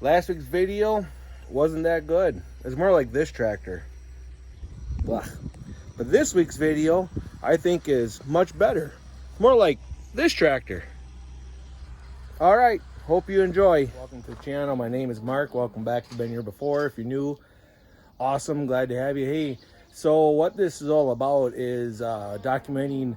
Last week's video wasn't that good. It's more like this tractor. Blah. But this week's video I think is much better. More like this tractor. Alright, hope you enjoy. Welcome to the channel. My name is Mark. Welcome back if you've been here before. If you're new, awesome, glad to have you. Hey, so what this is all about is documenting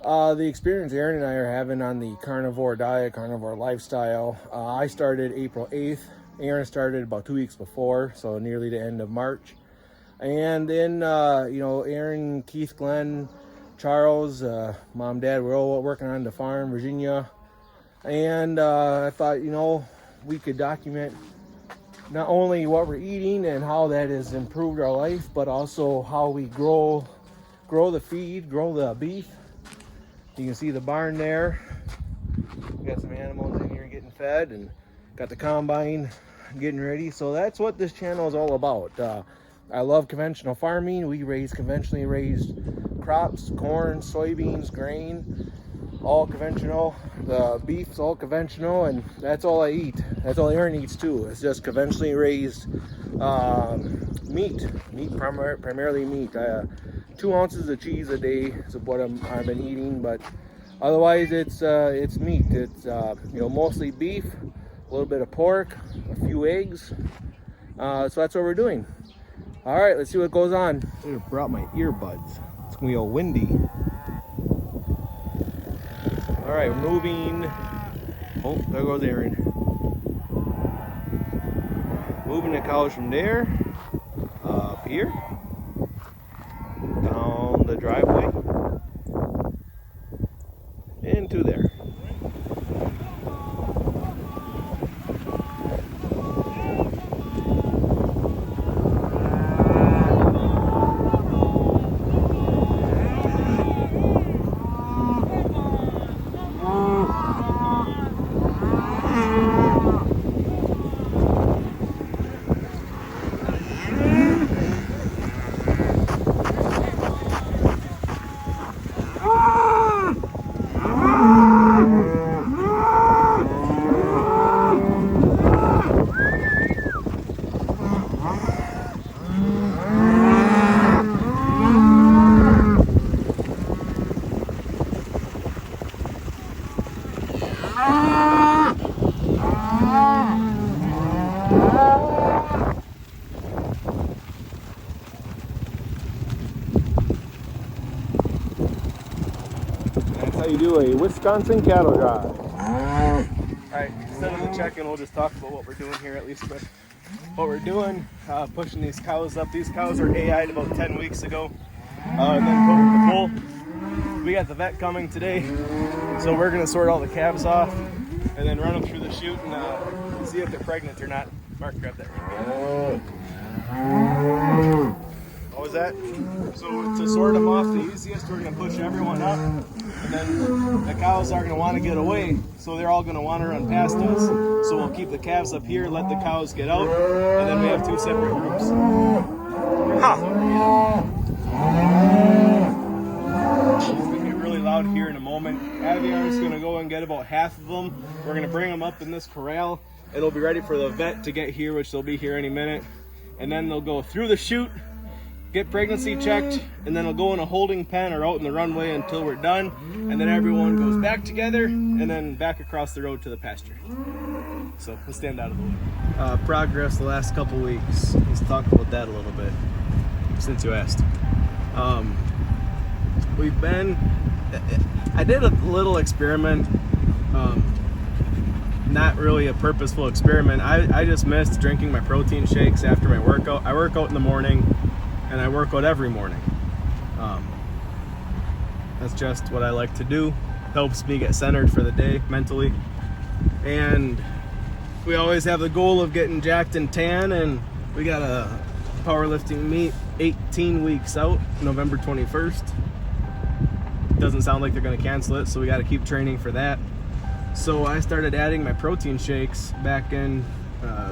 the experience Aaron and I are having on the carnivore diet, carnivore lifestyle. I started April 8th. Aaron started about 2 weeks before, so nearly the end of March. And then, Aaron, Keith, Glenn, Charles, mom, dad, we're all working on the farm, Virginia. And I thought, we could document not only what we're eating and how that has improved our life, but also how we grow the feed, grow the beef. You can see the barn there. We got some animals in here getting fed and got the combine getting ready. So that's what this channel is all about. I love conventional farming. We raise conventionally raised crops, corn, soybeans, grain, all conventional. The beef's all conventional, and that's all I eat. That's all Aaron eats too. It's just conventionally raised meat, primarily meat. 2 ounces of cheese a day is what I've been eating, but otherwise it's meat. It's mostly beef, a little bit of pork, a few eggs. So that's what we're doing. All right, let's see what goes on. I brought my earbuds. It's gonna be all windy. All right, moving. Oh, there goes Aaron. Moving the cows from there up here. Down the driveway into there. How you do a Wisconsin cattle drive. Alright, instead of the check-in, we'll just talk about what we're doing here, at least with what we're doing. Pushing these cows up. These cows were AI'd about 10 weeks ago, and then put with the bull. We got the vet coming today, so we're going to sort all the calves off and then run them through the chute and see if they're pregnant or not. Mark, grab that. What was that? So to sort them off the easiest, we're going to push everyone up, and then the cows are going to want to get away, so they're all going to want to run past us. So we'll keep the calves up here, let the cows get out, and then we have 2 separate groups. It's going to get really loud here in a moment. Aviar's going to go and get about half of them. We're going to bring them up in this corral. It'll be ready for the vet to get here, which they'll be here any minute. And then they'll go through the chute, get pregnancy checked, and then they'll go in a holding pen or out in the runway until we're done. And then everyone goes back together and then back across the road to the pasture. So let's stand out of the way. Progress the last couple weeks. Let's talk about that a little bit, since you asked. I did a little experiment. Not really a purposeful experiment. I just missed drinking my protein shakes after my workout. I work out in the morning, and I work out every morning. That's just what I like to do. Helps me get centered for the day mentally. And we always have the goal of getting jacked and tan, and we got a powerlifting meet 18 weeks out, November 21st. Doesn't sound like they're going to cancel it, so we got to keep training for that. So I started adding my protein shakes back in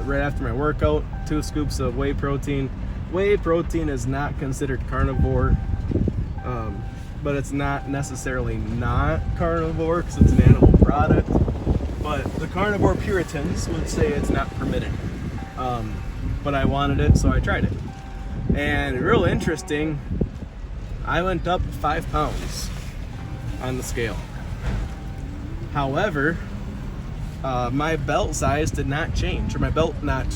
right after my workout. 2 scoops of whey protein. Whey protein is not considered carnivore, but it's not necessarily not carnivore because it's an animal product. but the carnivore Puritans would say it's not permitted. But I wanted it, so I tried it. And real interesting, I went up 5 pounds on the scale. However, my belt size did not change, or my belt notch.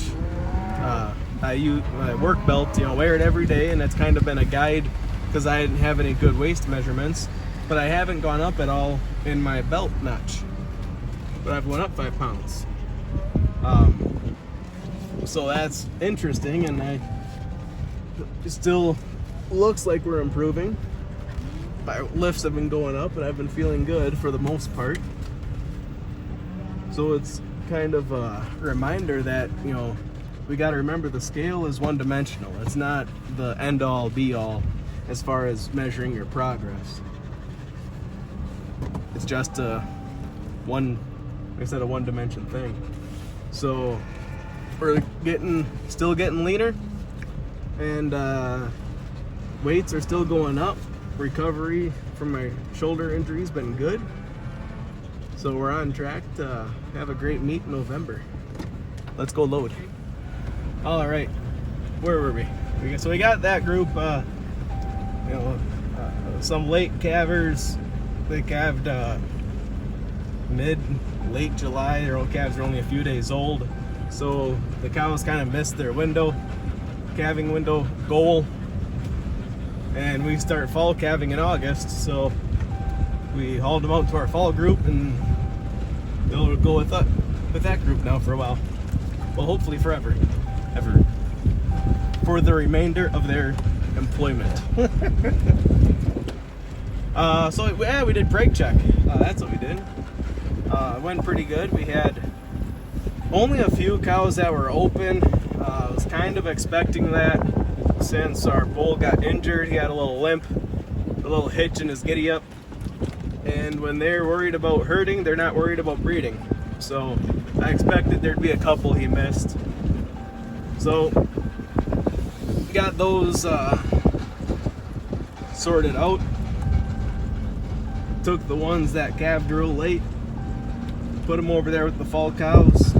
I use my work belt, wear it every day, and it's kind of been a guide because I didn't have any good waist measurements. But I haven't gone up at all in my belt notch. But I've went up 5 pounds. So that's interesting, and it still looks like we're improving. My lifts have been going up, and I've been feeling good for the most part. So it's kind of a reminder that, we got to remember the scale is one-dimensional. It's not the end-all, be-all as far as measuring your progress. It's just a one-dimension thing. So we're still getting leaner, and weights are still going up. Recovery from my shoulder injury has been good. So we're on track to have a great meet in November. Let's go load. All right, where were we? So we got that group, some late calvers. They calved late July. Their old calves are only a few days old. So the cows kind of missed their calving window goal. And we start fall calving in August. So we hauled them out to our fall group, and they'll go with that group now for a while. Well, hopefully forever. Ever. For the remainder of their employment. So we did brake check. That's what we did. It went pretty good. We had only a few cows that were open. I was kind of expecting that since our bull got injured. He had a little limp, a little hitch in his giddy up. And when they're worried about herding, they're not worried about breeding. So I expected there'd be a couple he missed. So got those sorted out. Took the ones that calved real late, put them over there with the fall cows.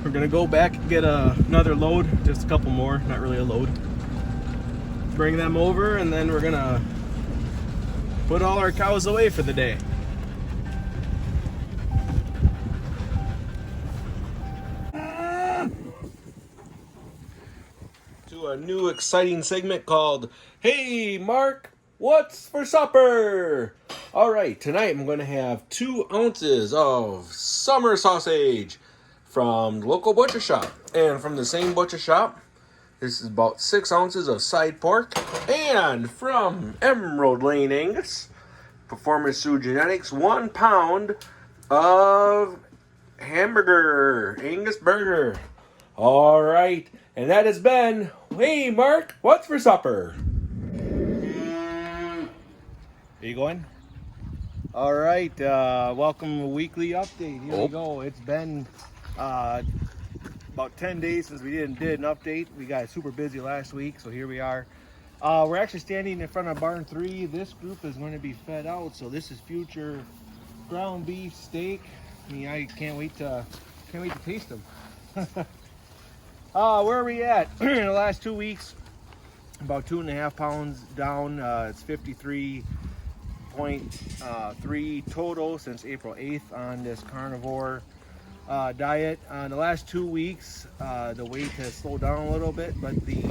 We're gonna go back and get another load, just a couple more, not really a load. Bring them over, and then we're gonna put all our cows away for the day. To a new exciting segment called Hey Mark, what's for supper? Alright, tonight I'm going to have 2 ounces of summer sausage from the local butcher shop. And from the same butcher shop, this is about 6 ounces of side pork. And from Emerald Lane Angus, Performance Through Genetics, 1 pound of hamburger, Angus burger. Alright, and that has been Hey Mark, what's for supper? Are you going? All right, welcome to a weekly update. Here we go. It's been about 10 days since we did an update. We got super busy last week, so here we are. We're actually standing in front of barn 3. This group is going to be fed out, so this is future ground beef steak. I mean, I can't wait to taste them. Where are we at? In the last 2 weeks, about 2.5 pounds down. It's 53.3 total since April 8th on this carnivore diet. The last 2 weeks, the weight has slowed down a little bit, but the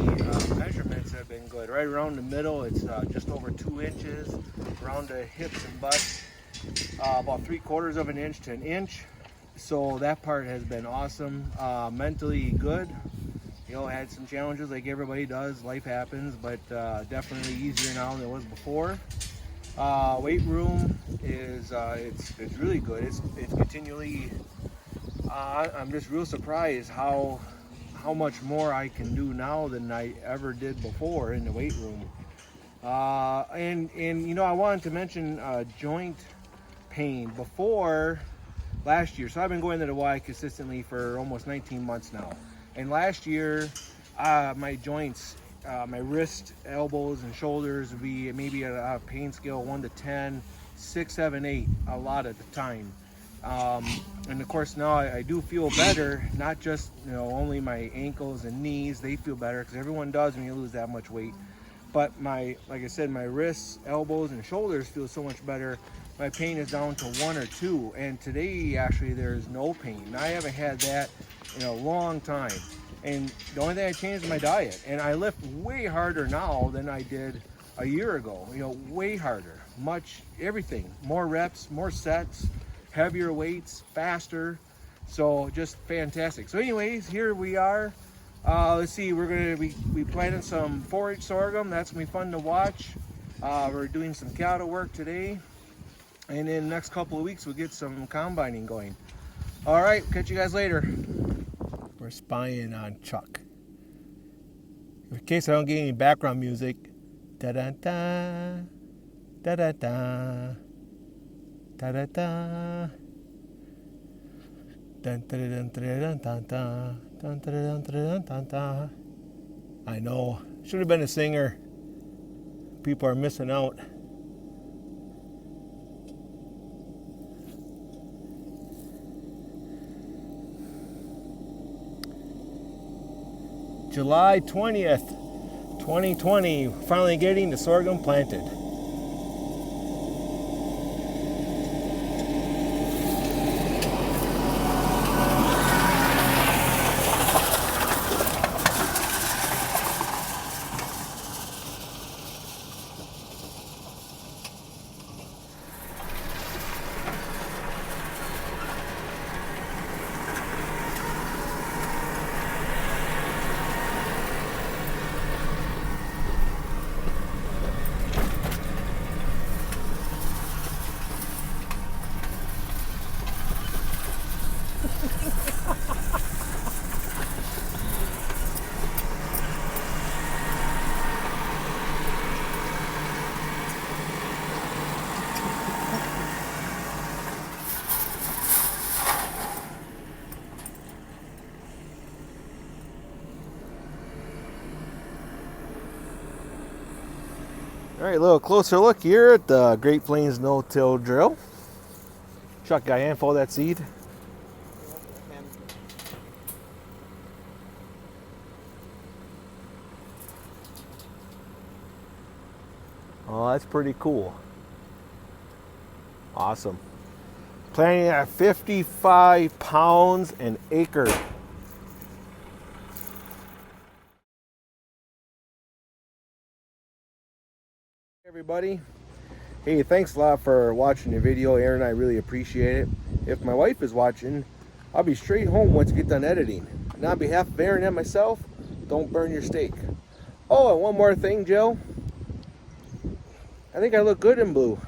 measurements have been good. Right around the middle, it's just over 2 inches. Around the hips and butt, about 3/4 of an inch to an inch. So that part has been awesome. Mentally good. Had some challenges like everybody does. Life happens, but definitely easier now than it was before. Weight room is it's really good. It's continually. I'm just real surprised how much more I can do now than I ever did before in the weight room. And I wanted to mention joint pain before last year. So I've been going to the Y consistently for almost 19 months now. And last year, my joints, my wrist, elbows, and shoulders would be maybe a pain scale 1 to 10, 6, 7, 8, a lot at the time. And of course now I do feel better, not just, you know, only my ankles and knees, they feel better, because everyone does when you lose that much weight. But my, like I said, my wrists, elbows, and shoulders feel so much better. My pain is down to 1 or 2, and today actually there's no pain. I haven't had that in a long time. And the only thing I changed is my diet, and I lift way harder now than I did a year ago. You know, way harder, much, everything, more reps, more sets, heavier weights, faster. So just fantastic. So anyways, here we are. Let's see, we planted some 4-H sorghum. That's gonna be fun to watch. We're doing some cattle work today, and in the next couple of weeks we'll get some combining going. All right, catch you guys later. We're spying on Chuck. In case I don't get any background music, da da da, da da da, da da da. Dun, dun, dun, dun, dun, dun, dun, dun, dun, dun, dun. I know. Should have been a singer. People are missing out. July 20th, 2020. Finally getting the sorghum planted. All right, a little closer look here at the Great Plains no-till drill. Chuck, got a handful of that seed? Oh, that's pretty cool. Awesome. Planting at 55 pounds an acre. Everybody, hey, thanks a lot for watching the video. Aaron, I really appreciate it. If my wife is watching, I'll be straight home once I get done editing. And on behalf of Aaron and myself, don't burn your steak. Oh, and one more thing, Joe. I think I look good in blue.